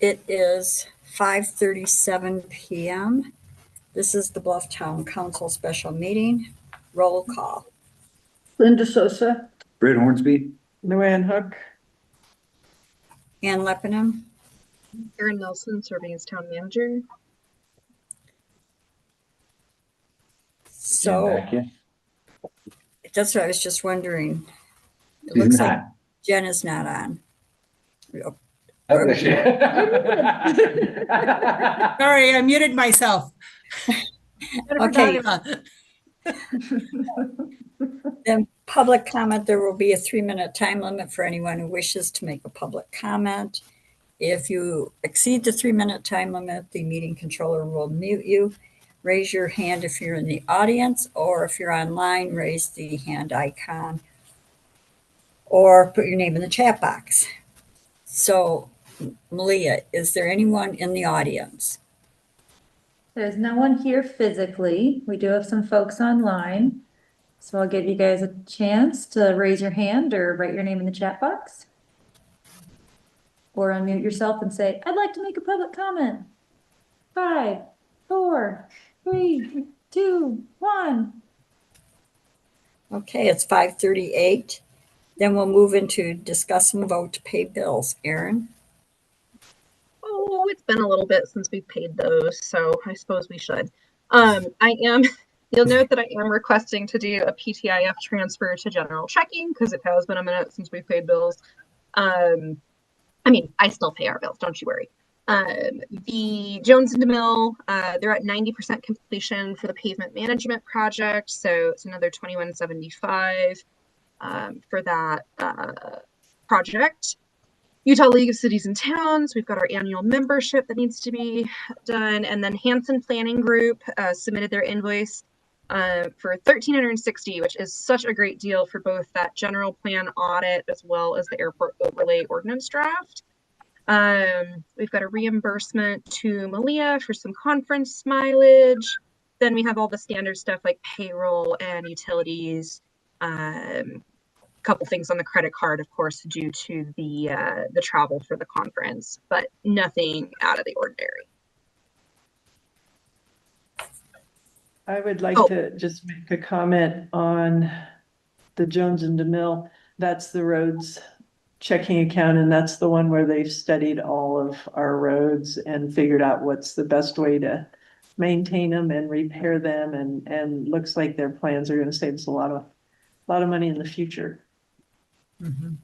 It is 5:37 p.m. This is the Bluff Town Council special meeting. Roll call. Linda Sosa. Brett Hornsby. Luann Hook. Ann Leppenham. Erin Nelson, serving as town manager. So that's what I was just wondering. It She's looks not. like Jen is not on. Oh, there she is. Sorry, I muted myself. Okay. Then public comment, there will be a 3-minute time limit for anyone who wishes to make a public comment. If you exceed the 3-minute time limit, the meeting controller will mute you. Raise your hand if you're in the audience, or if you're online, raise the hand icon or put your name in the chat box. So, Malia, is there anyone in the audience? There's no one here physically. We do have some folks online. So I'll give you guys a chance to raise your hand or write your name in the chat box. Or unmute yourself and say, I'd like to make a public comment. 5, 4, 3, 2, 1. Okay, it's 5:38. Then we'll move into discuss and vote to pay bills. Erin? Oh, it's been a little bit since we've paid those, so I suppose we should. You'll note that I am requesting to do a PTIF transfer to general checking because it has been a minute since we've paid bills. I mean, I still pay our bills, don't you worry. The Jones and DeMille, they're at 90% completion for the pavement management project, so it's another $21.75 for that project. Utah League of Cities and Towns, we've got our annual membership that needs to be done, and then Hanson Planning Group submitted their invoice for $1,360, which is such a great deal for both that general plan audit as well as the airport overlay ordinance draft. We've got a reimbursement to Malia for some conference mileage. Then we have all the standard stuff like payroll and utilities. Couple things on the credit card, of course, due to the travel for the conference, but nothing out of the ordinary. I would like to just make a comment on the Jones and DeMille. That's the roads checking account, and that's the one where they've studied all of our roads and figured out what's the best way to maintain them and repair them, and looks like their plans are going to save us a lot of money in the future. Mm-hmm.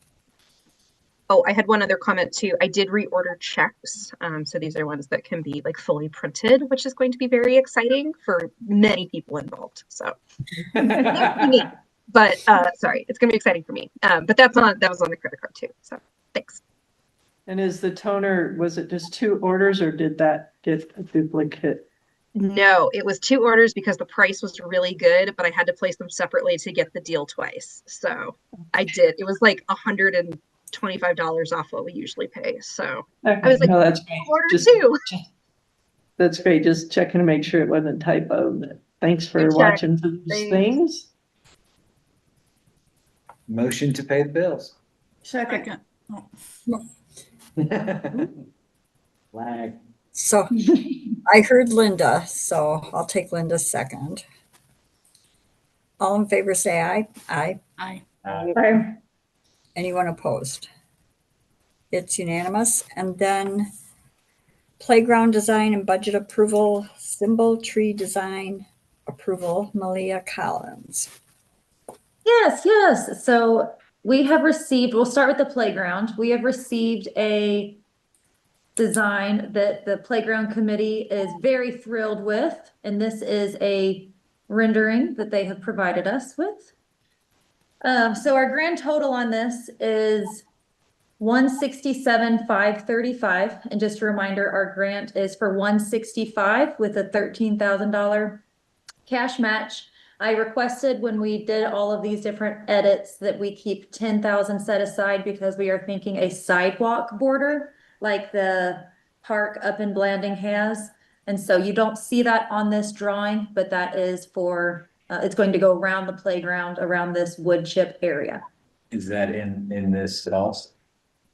Oh, I had one other comment too. I did reorder checks. So these are ones that can be like fully printed, which is going to be very exciting for many people involved. So but sorry, it's gonna be exciting for me. But that was on the credit card too. So thanks. And is the toner, was it just 2 orders or did that get a duplicate? No, it was 2 orders because the price was really good, but I had to place them separately to get the deal twice. So I did. It was like $125 off what we usually pay. So Okay. I was like, no, that's great. Order 2. That's great. Just checking to make sure it wasn't a typo. Thanks for watching for these things. Motion to pay the bills. Second. Flag. So I heard Linda, so I'll take Linda's second. All in favor say aye. Aye. Aye. Anyone opposed? It's unanimous. And then playground design and budget approval, symbol tree design approval, Malia Collins. Yes. So we have received, we'll start with the playground. We have received a design that the playground committee is very thrilled with. And this is a rendering that they have provided us with. So our grand total on this is $167,535. And just a reminder, our grant is for $165 with a $13,000 cash match. I requested when we did all of these different edits that we keep 10,000 set aside because we are thinking a sidewalk border like the park up in Blanding has. And so you don't see that on this drawing, but that is for, it's going to go around the playground, around this wood chip area. Is that in this also?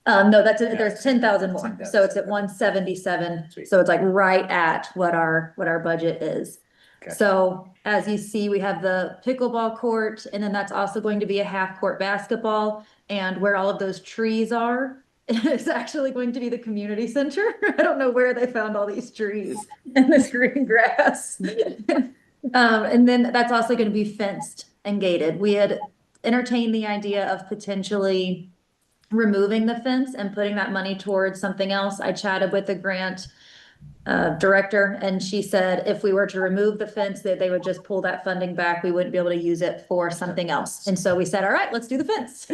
No, there's Yeah. 10,000 more, 10,000. so it's at 177, Sweet. so it's like right at what our budget is. Okay. So as you see, we have the pickleball court, and then that's also going to be a half-court basketball, and where all of those trees are, it's actually going to be the community center. I don't know where they found all these trees and this green grass. And then that's also gonna be fenced and gated. We had entertained the idea of potentially removing the fence and putting that money towards something else. I chatted with the grant director, and she said if we were to remove the fence, that they would just pull that funding back. We wouldn't be able to use it for something else. And so we said, all right, let's do the fence.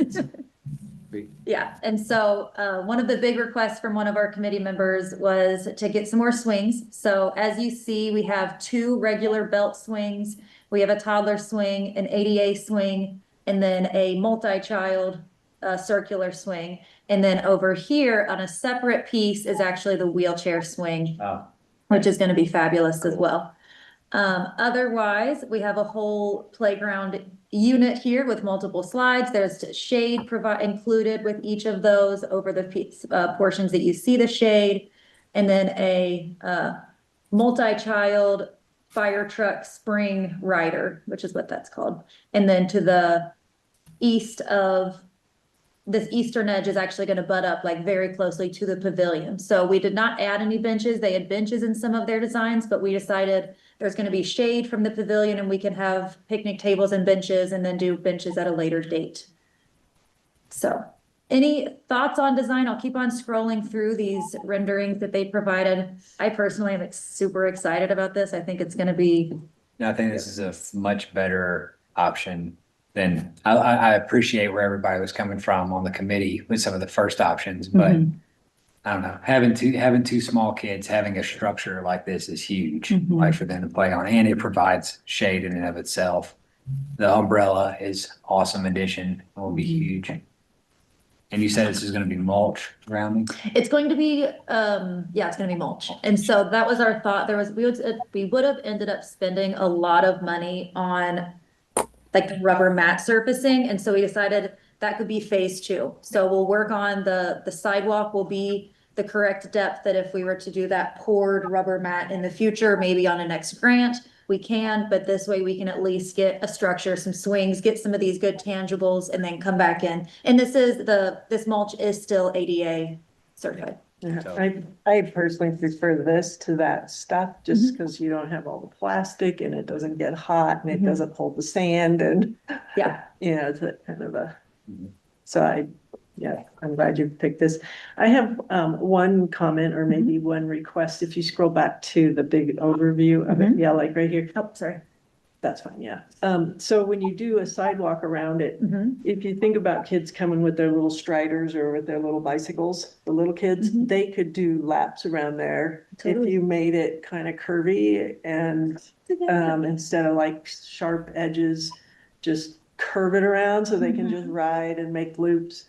Sweet. Yeah, and so one of the big requests from one of our committee members was to get some more swings. So as you see, we have 2 regular belt swings. We have a toddler swing, an ADA swing, and then a multi-child circular swing. And then over here on a separate piece is actually the wheelchair swing, Oh, which is going to be fabulous as Cool. well. Otherwise, we have a whole playground unit here with multiple slides. There's shade included with each of those over the portions that you see the shade. And then a multi-child fire truck spring rider, which is what that's called. And then to the east of this eastern edge is actually going to butt up like very closely to the pavilion. So we did not add any benches. They had benches in some of their designs, but we decided there's going to be shade from the pavilion and we can have picnic tables and benches and then do benches at a later date. So any thoughts on design? I'll keep on scrolling through these renderings that they provided. I personally am super excited about this. I think it's going to be. no, I think this is a much better option than, I appreciate where everybody was coming from on the committee with some of the first options, but I don't know, having two small kids, having a structure like this is huge, like for them to play on, and it provides shade in and of itself. The umbrella is awesome addition, it will be huge. And you said this is gonna be mulch surrounding? It's going to be, yeah, it's gonna be mulch. And so that was our thought. We would have ended up spending a lot of money on like rubber mat surfacing. And so we decided that could be phase 2. So we'll work on the sidewalk will be the correct depth that if we were to do that poured rubber mat in the future, maybe on a next grant, we can, but this way we can at least get a structure, some swings, get some of these good tangibles and then come back in. And this mulch is still ADA certified. Yeah, I personally prefer this to that stuff, just because you don't have all the plastic and it doesn't get hot and it doesn't hold the sand and. Yeah. Yeah, it's a kind of a, Mhm. so I'm glad you picked this. I have one comment or maybe one request. If you scroll back to the big overview of it, yeah, like right here. Oh, sorry. That's fine, yeah. So when you do a sidewalk around it, if you think about kids coming with their little striders or with their little bicycles, the little kids, they could do laps around there. Totally. If you made it kind of curvy and instead of like sharp edges, just curve it around so they can just ride and make loops.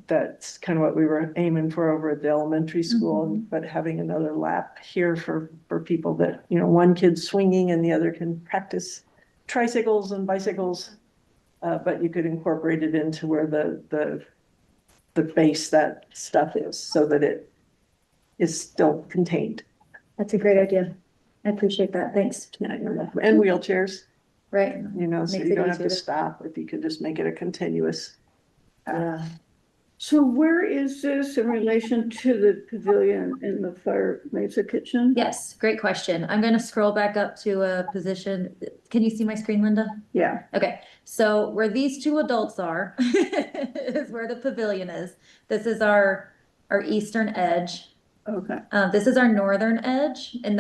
That's kind of what we were aiming for over at the elementary school, but having another lap here for people that, one kid's swinging and the other can practice tricycles and bicycles. But you could incorporate it into where the base that stuff is so that it is still contained. That's a great idea. I appreciate that. Thanks. And wheelchairs, Right. so Makes you it don't have to easier to- stop if you could just make it a continuous. Yeah. So where is this in relation to the pavilion in the Fire Mesa kitchen? Yes, great question. I'm going to scroll back up to a position. Can you see my screen, Linda? Yeah, Okay, so where these 2 adults are is where the pavilion is. This is our eastern edge. okay. This is our northern edge, and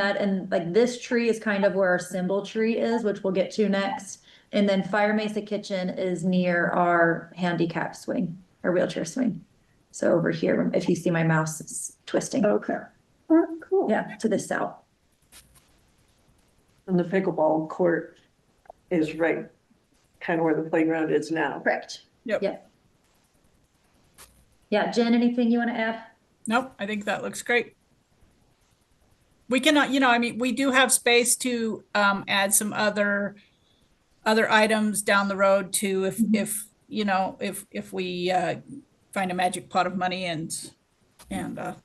like this tree is kind of where our symbol tree is, which we'll get to next. And then Fire Mesa Kitchen is near our handicap swing, or wheelchair swing. So over here, if you see my mouse, it's twisting. Okay. All right, cool. Yeah, to the south. And the pickleball court is right, kind of where the playground is now. Correct. Yep. Yeah, Jen, anything you want to add? Nope, I think that looks great. We cannot, we do have space to add some other items down the road too, if we find a magic pot of money and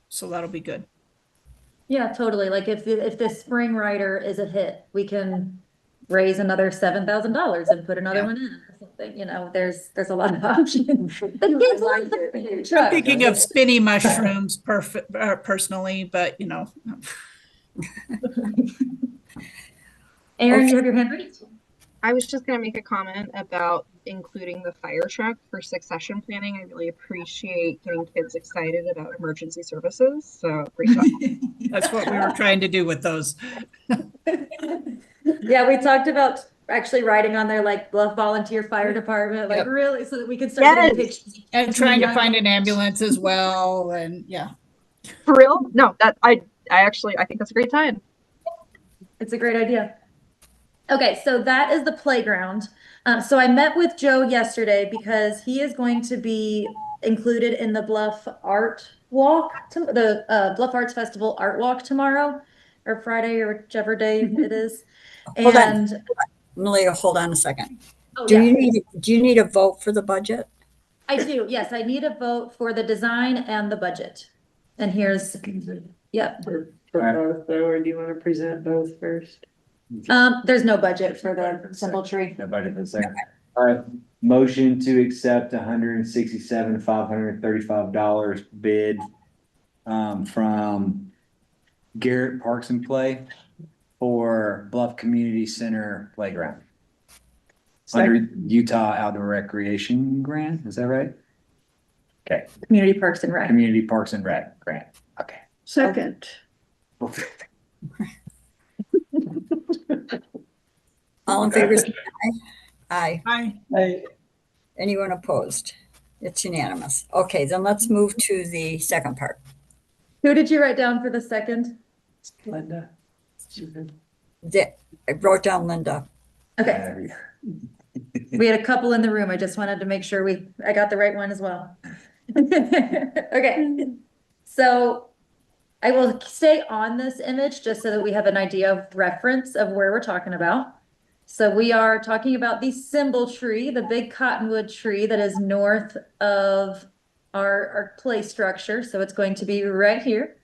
so that'll be good. Yeah, totally. Like if the spring rider is a hit, we can raise another $7,000 and put another Yeah. one in or something, you know, there's a lot of options. The kids love the truck. Thinking of spinny mushrooms personally, but you know. Aaron, you have your hand raised? I was just going to make a comment about including the fire truck for succession planning. I really appreciate getting kids excited about emergency services. So great job. That's what we were trying to do with those. Yeah, we talked about actually writing on there like Bluff Volunteer Fire Department, like Yep. really, so that we could start getting Yes. pictures. And trying to find an ambulance as well. And yeah. For real? No, that I think that's a great time. It's a great idea. Okay, so that is the playground. So I met with Joe yesterday because he is going to be included in the Bluff Art Walk, the Bluff Arts Festival Art Walk tomorrow or Friday or whichever day it is. Hold on. And Malia, hold on a second. oh, Do yeah. you need a vote for the budget? I do, yes, I need a vote for the design and the budget. And here's, yep. For both though, or do you want to present both first? There's no budget for the simple tree. Nobody that's there. All right, motion to accept $167,535 bid from Garrett Parks and Play for Bluff Community Center Playground. Under Utah Outdoor Recreation Grant, is that right? Okay, Community Parks and Rec. Community Parks and Rec Grant, okay. Second. All in favor, say aye. Aye. Hi. Anyone opposed? It's unanimous. Okay, then let's move to the second part. Who did you write down for the second? Linda. I wrote down Linda. Okay, we had a couple in the room. I just wanted to make sure I got the right one as well. Okay, so I will stay on this image just so that we have an idea of reference of where we're talking about. So we are talking about the symbol tree, the big cottonwood tree that is north of our play structure. So it's going to be right here.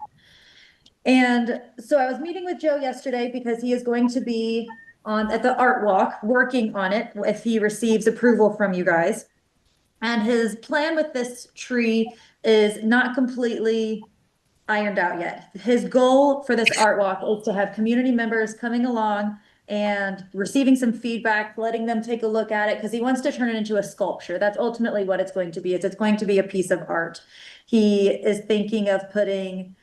And so I was meeting with Joe yesterday because he is going to be at the art walk, working on it if he receives approval from you guys. And his plan with this tree is not completely ironed out yet. His goal for this art walk is to have community members coming along and receiving some feedback, letting them take a look at it, because he wants to turn it into a sculpture. That's ultimately what it's going to be. It's going to be a piece of art. He is thinking of putting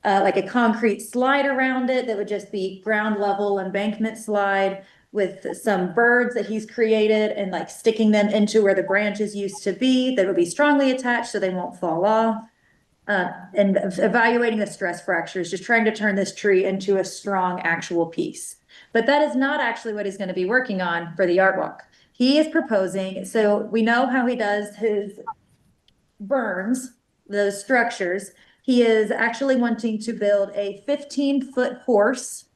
like a concrete slide around it that would just be ground level embankment slide with some birds that he's created and like sticking them into where the branches used to be that would be strongly attached so they won't fall off. And evaluating the stress fractures, just trying to turn this tree into a strong actual piece. But that is not actually what he's going to be working on for the art walk. He is proposing, so we know how he does his burns, those structures. He is actually wanting to build a 15-foot horse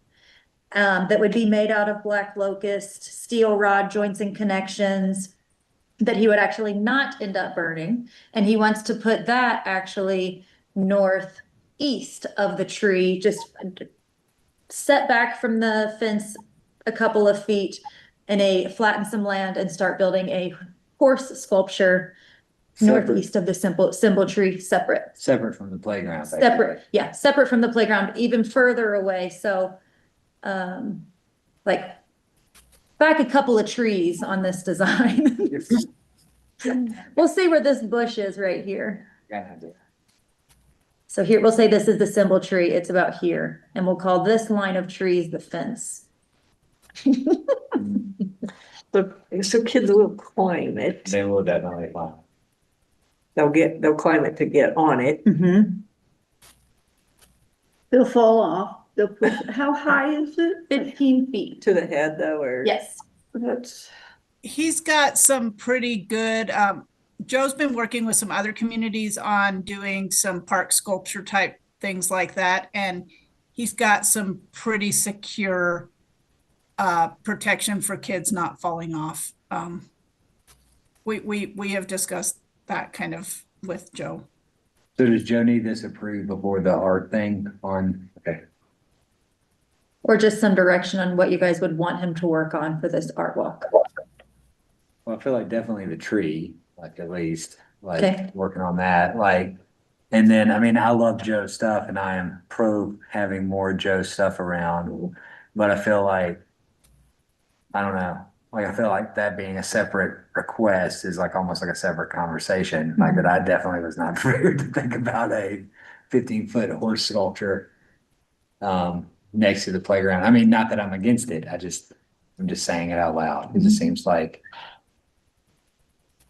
that would be made out of black locust, steel rod joints and connections that he would actually not end up burning. And he wants to put that actually northeast of the tree, just set back from the fence a couple of feet and flatten some land and start building a horse sculpture northeast of the symbol tree, separate from the playground. separate from the playground, even further away. So like back a couple of trees on this design. We'll see where this bush is right here. So here, we'll say this is the symbol tree. It's about here. And we'll call this line of trees the fence. So kids will climb it. They will definitely climb. They'll climb it to get on it. Mm-hmm. They'll fall off. They'll push. How high is it? 15 feet. To the head though, or? Yes. That's, He's got some pretty good, Joe's been working with some other communities on doing some park sculpture type things like that. And he's got some pretty secure protection for kids not falling off. We have discussed that kind of with Joe. So does Joe need this approved before the art thing on? Okay. Or just some direction on what you guys would want him to work on for this art walk. Well, I feel like definitely the tree, like at least, like Okay. working on that, like, and then, I mean, I love Joe's stuff and I am pro having more Joe stuff around, but I feel like, I don't know, like, I feel like that being a separate request is like almost like a separate conversation, like that I definitely was not prepared to think about a 15-foot horse sculpture next to the playground. I mean, not that I'm against it, I'm just saying it out loud, because it seems like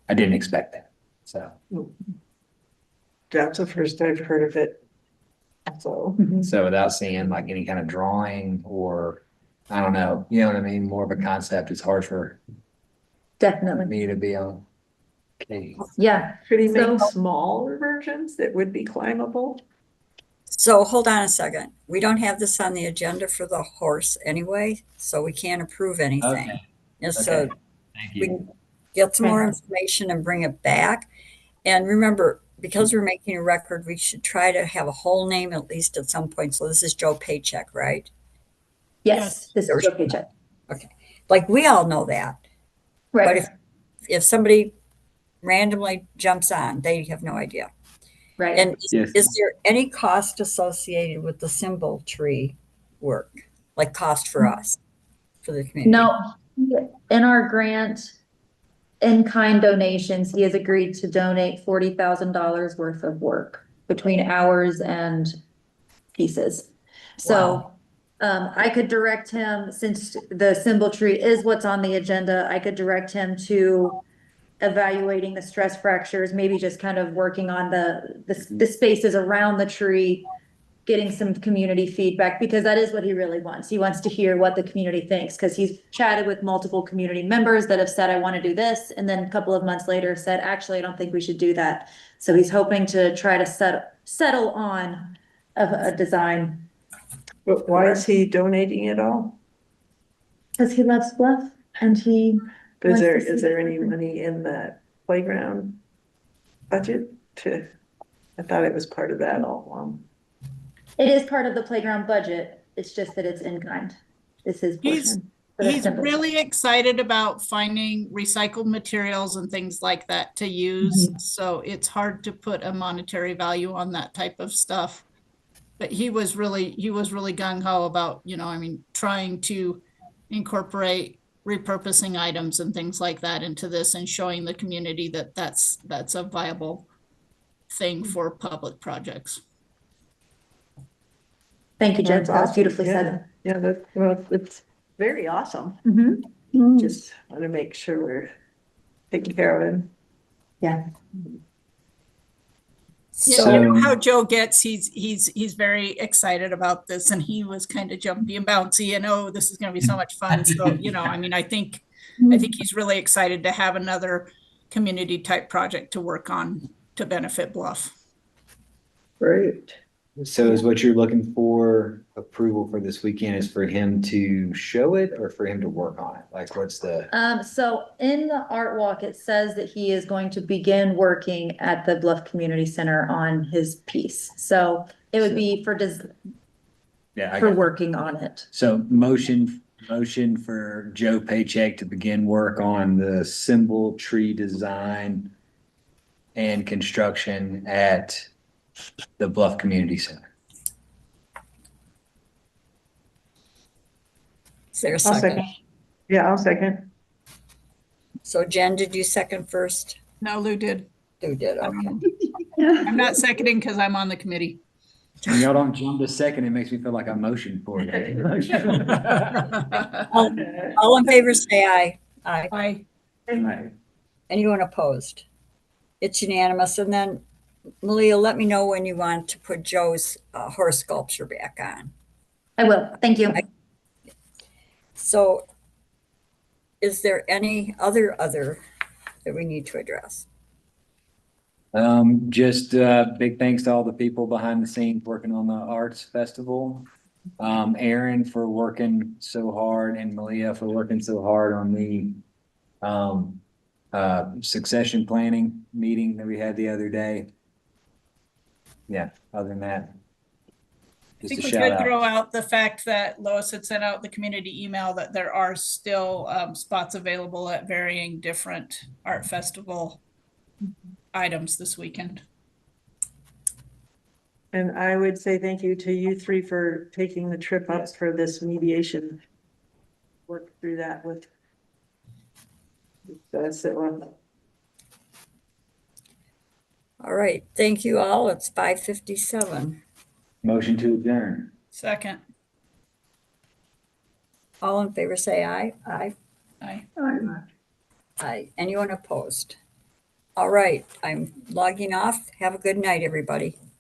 I didn't expect that, so. That's the first I've heard of it. So, So without seeing like any kind of drawing or, I don't know, you know what I mean? More of a concept, it's hard for Definitely. me to be on. Okay. Yeah. could he make So- smaller versions that would be climbable? So hold on a second. We don't have this on the agenda for the horse anyway, so we can't approve anything. Okay. And so Okay. Thank we you. can get some more information and bring it back. And remember, because we're making a record, we should try to have a whole name at least at some point. So this is Joe Paycheck, right? Yes, this is Joe Paycheck. Like we all know that. But Right, if somebody randomly jumps on, they have no idea. right. And Yes. is there any cost associated with the symbol tree work? Like cost for us, for the community? No, in our grant, in-kind donations, he has agreed to donate $40,000 worth of work between hours and pieces. So, I could direct him, since the symbol tree is what's on the agenda, I could direct him to evaluating the stress fractures, maybe just kind of working on the spaces around the tree, getting some community feedback, because that is what he really wants. He wants to hear what the community thinks, because he's chatted with multiple community members that have said, I want to do this. And then a couple of months later said, actually, I don't think we should do that. So he's hoping to try to settle on a design. But why is he donating it all? Because he loves Bluff and he. Is wants there, to see is there it. any money in the playground budget I thought it was part of that all along. It is part of the playground budget. It's just that it's in kind. This is portion. for the He's symbol. really excited about finding recycled materials and things like that to use. So it's hard to put a monetary value on that type of stuff. But he was really gung ho about, I mean, trying to incorporate repurposing items and things like that into this and showing the community that that's a viable thing for public projects. Thank you, Jen. That's That was awesome. beautifully Yeah. said. Yeah, well, it's very awesome. Mhm. Just want to make sure we're taking care of him. Yeah. Yeah, you know So- how Joe gets, he's very excited about this, and he was kind of jumpy and bouncy and, oh, this is going to be so much fun. So, I mean, I think he's really excited to have another community type project to work on to benefit Bluff. Great. So is what you're looking for approval for this weekend is for him to show it or for him to work on it? Like what's the, So in the art walk, it says that he is going to begin working at the Bluff Community Center on his piece. So it would be for yeah, I for got it. working on it. So motion for Joe Paycheck to begin work on the symbol tree design and construction at the Bluff Community Center. Is there a I'll second? second. Yeah, I'll second. So Jen, did you second first? No, Lou did. Who did? Okay. I'm not seconding because I'm on the committee. When y'all don't jump to second, it makes me feel like I motioned for it. All in favor, say aye. Aye. Aye. Right. Anyone opposed? It's unanimous. And then Malia, let me know when you want to put Joe's horse sculpture back on. I will. Thank you. So is there any other that we need to address? Just big thanks to all the people behind the scenes working on the arts festival. Aaron for working so hard and Malia for working so hard on the succession planning meeting that we had the other day. Yeah, other than that. I Just think a we shout could throw out. out the fact that Lois had sent out the community email that there are still spots available at varying different art festival items this weekend. And I would say thank you to you three for taking the trip up for this mediation. Work through that with. That's it. All right, thank you all. It's 5:57. Motion to adjourn. Second, All in favor, say aye. Aye. aye. Aye. Anyone opposed? All right, I'm logging off. Have a good night, everybody.